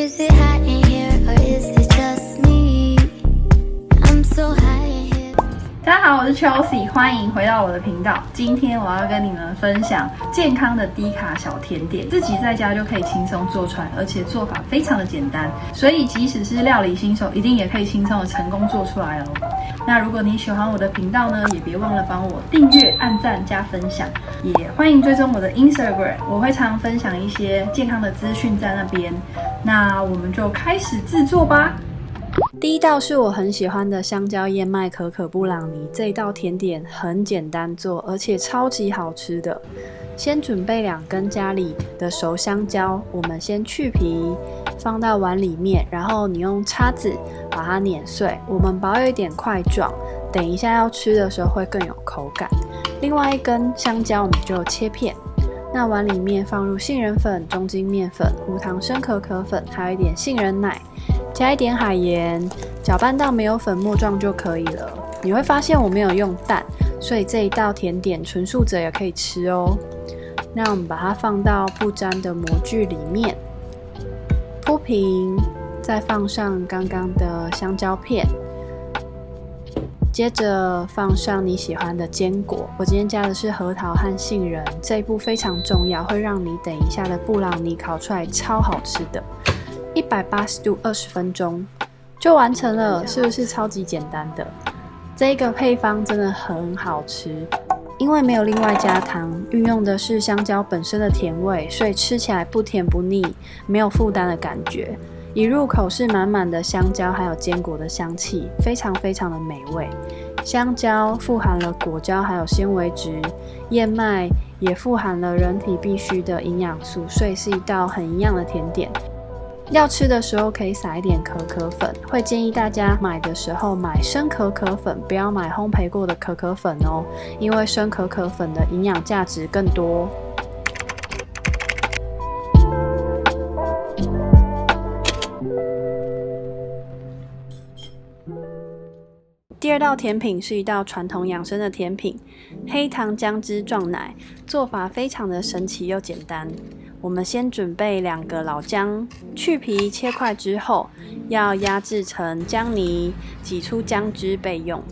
Is it hot in here or is it just me? I'm so high in here. 大家好，我是 Chelsea， 欢迎回到我的频道。今天我要跟你们分享健康的低卡小甜点，自己在家就可以轻松做出来，而且做法非常的简单，所以即使是料理新手，一定也可以轻松的成功做出来哦。那如果你喜欢我的频道呢，也别忘了帮我订阅、按赞、加分享，也欢迎追踪我的 Instagram， 我会常分享一些健康的资讯在那边。那我们就开始制作吧。第一道是我很喜欢的香蕉燕麦可可布朗尼，这一道甜点很简单做，而且超级好吃的。先准备2根家里的熟香蕉，我们先去皮，放到碗里面，然后你用叉子把它碾碎，我们保有一点块状，等一下要吃的时候会更有口感。另外1根香蕉我们就切片，那碗里面放入杏仁粉、中筋面粉、无糖生可可粉，还有一点杏仁奶，加一点海盐，搅拌到没有粉末状就可以了。你会发现我没有用蛋，所以这一道甜点纯素者也可以吃哦。那我们把它放到不粘的模具里面，铺平，再放上刚刚的香蕉片，接着放上你喜欢的坚果，我今天加的是核桃和杏仁，这一步非常重要，会让你等一下的布朗尼烤出来超好吃的。180度20分钟就完成了，是不是超级简单的？这个配方真的很好吃，因为没有另外加糖，运用的是香蕉本身的甜味，所以吃起来不甜不腻，没有负担的感觉。一入口是满满的香蕉还有坚果的香气，非常非常的美味。香蕉富含了果胶还有纤维质，燕麦也富含了人体必需的营养素，所以是一道很营养的甜点。要吃的时候可以撒一点可可粉，会建议大家买的时候买生可可粉，不要买烘焙过的可可粉哦，因为生可可粉的营养价值更多。第2道甜品是一道传统养生的甜品，黑糖姜汁撞奶，做法非常的神奇又简单。我们先准备2个老姜，去皮切块之后，要压制成姜泥，挤出姜汁备用。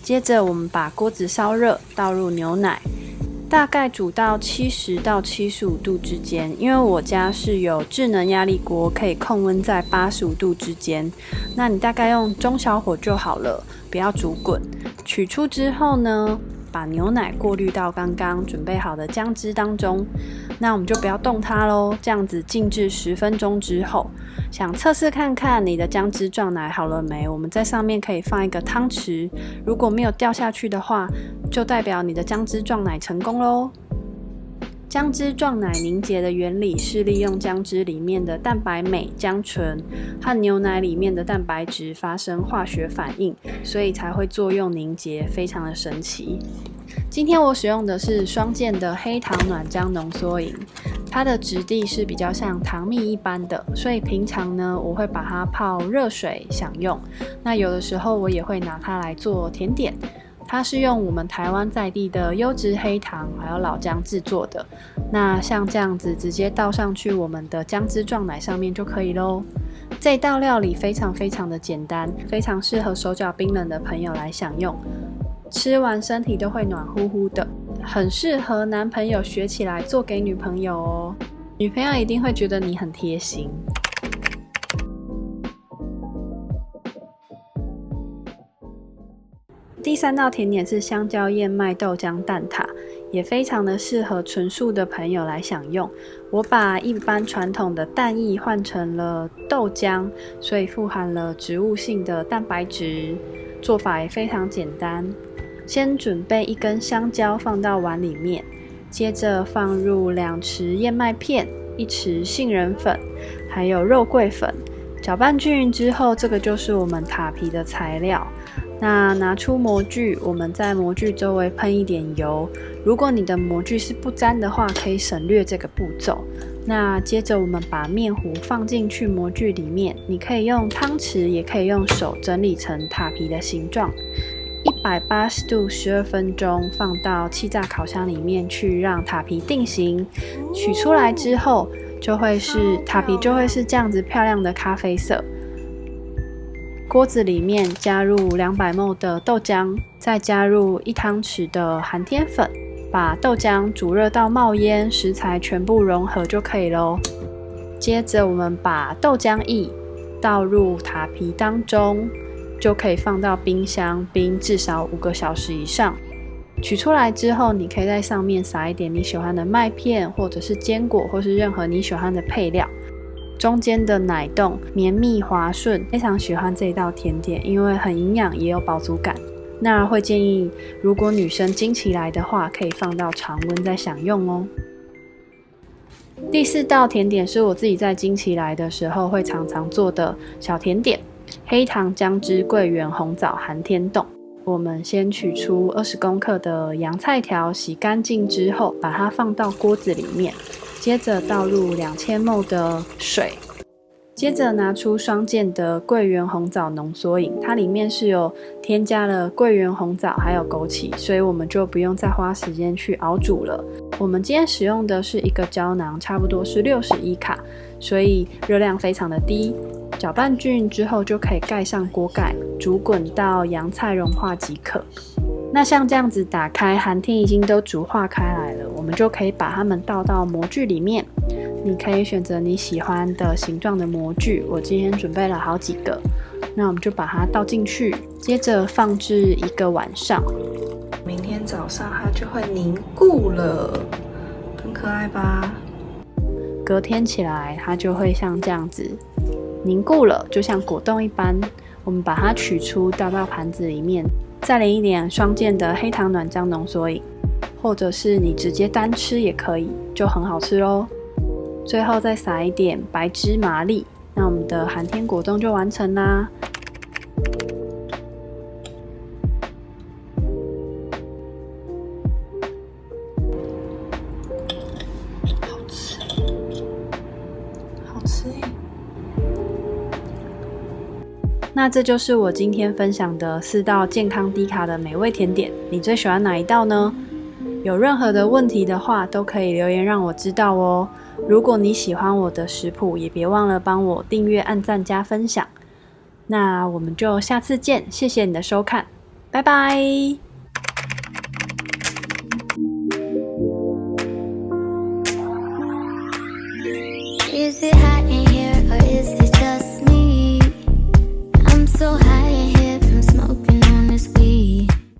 接着我们把锅子烧热，倒入牛奶，大概煮到70到75度之间，因为我家是有智能压力锅，可以控温在85度之间，那你大概用中小火就好了，不要煮滚。取出之后呢，把牛奶过滤到刚刚准备好的姜汁当中，那我们就不要动它咯，这样子静置10分钟之后，想测试看看你的姜汁撞奶好了没，我们在上面可以放一个汤匙，如果没有掉下去的话，就代表你的姜汁撞奶成功咯。姜汁撞奶凝结的原理是利用姜汁里面的蛋白酶姜醇和牛奶里面的蛋白质发生化学反应，所以才会作用凝结，非常的神奇。今天我使用的是双健的黑糖暖浆浓缩饮，它的质地是比较像糖蜜一般的，所以平常呢我会把它泡热水享用，那有的时候我也会拿它来做甜点。它是用我们台湾在地的优质黑糖还有老姜制作的，那像这样子直接倒上去我们的姜汁撞奶上面就可以咯。这道料理非常非常的简单，非常适合手脚冰冷的朋友来享用，吃完身体都会暖乎乎的，很适合男朋友学起来做给女朋友哦，女朋友一定会觉得你很贴心。第3道甜点是香蕉燕麦豆浆蛋挞，也非常的适合纯素的朋友来享用。我把一般传统的蛋液换成了豆浆，所以富含了植物性的蛋白质，做法也非常简单。先准备1根香蕉放到碗里面，接着放入2匙燕麦片、1匙杏仁粉，还有肉桂粉，搅拌均匀之后，这个就是我们塔皮的材料。那拿出模具，我们在模具周围喷一点油，如果你的模具是不粘的话，可以省略这个步骤。那接着我们把面糊放进去模具里面，你可以用汤匙也可以用手整理成塔皮的形状。180度12分钟，放到气炸烤箱里面去让塔皮定型。取出来之后，塔皮就会是这样子漂亮的咖啡色。锅子里面加入200ml的豆浆，再加入1汤匙的寒天粉，把豆浆煮热到冒烟，食材全部融合就可以咯。接着我们把豆浆液倒入塔皮当中，就可以放到冰箱冰至少5个小时以上。取出来之后，你可以在上面撒一点你喜欢的麦片，或者是坚果，或是任何你喜欢的配料。中间的奶冻绵密滑顺，非常喜欢这一道甜点，因为很营养也有饱足感。那会建议如果女生经期来的话，可以放到常温再享用哦。第4道甜点是我自己在经期来的时候会常常做的小甜点，黑糖姜汁桂圆红枣寒天冻。我们先取出20公克的洋菜条，洗干净之后把它放到锅子里面，接着倒入2000ml的水，接着拿出双健的桂圆红枣浓缩饮，它里面是有添加了桂圆红枣还有枸杞，所以我们就不用再花时间去熬煮了。我们今天使用的是一个胶囊，差不多是61卡，所以热量非常的低。搅拌均匀之后就可以盖上锅盖，煮滚到洋菜融化即可。那像这样子打开，寒天已经都煮化开来了，我们就可以把它们倒到模具里面。你可以选择你喜欢的形状的模具，我今天准备了好几个，那我们就把它倒进去，接着放置1个晚上。明天早上它就会凝固了，很可爱吧？隔天起来它就会像这样子凝固了，就像果冻一般。我们把它取出，倒到盘子里面，再淋一点双健的黑糖暖浆浓缩饮，或者是你直接单吃也可以，就很好吃咯。最后再撒一点白芝麻粒，那我们的寒天果冻就完成啦。好吃，好吃耶！那这就是我今天分享的4道健康低卡的美味甜点，你最喜欢哪一道呢？有任何的问题的话，都可以留言让我知道哦。如果你喜欢我的食谱，也别忘了帮我订阅、按赞、加分享。那我们就下次见，谢谢你的收看，拜拜。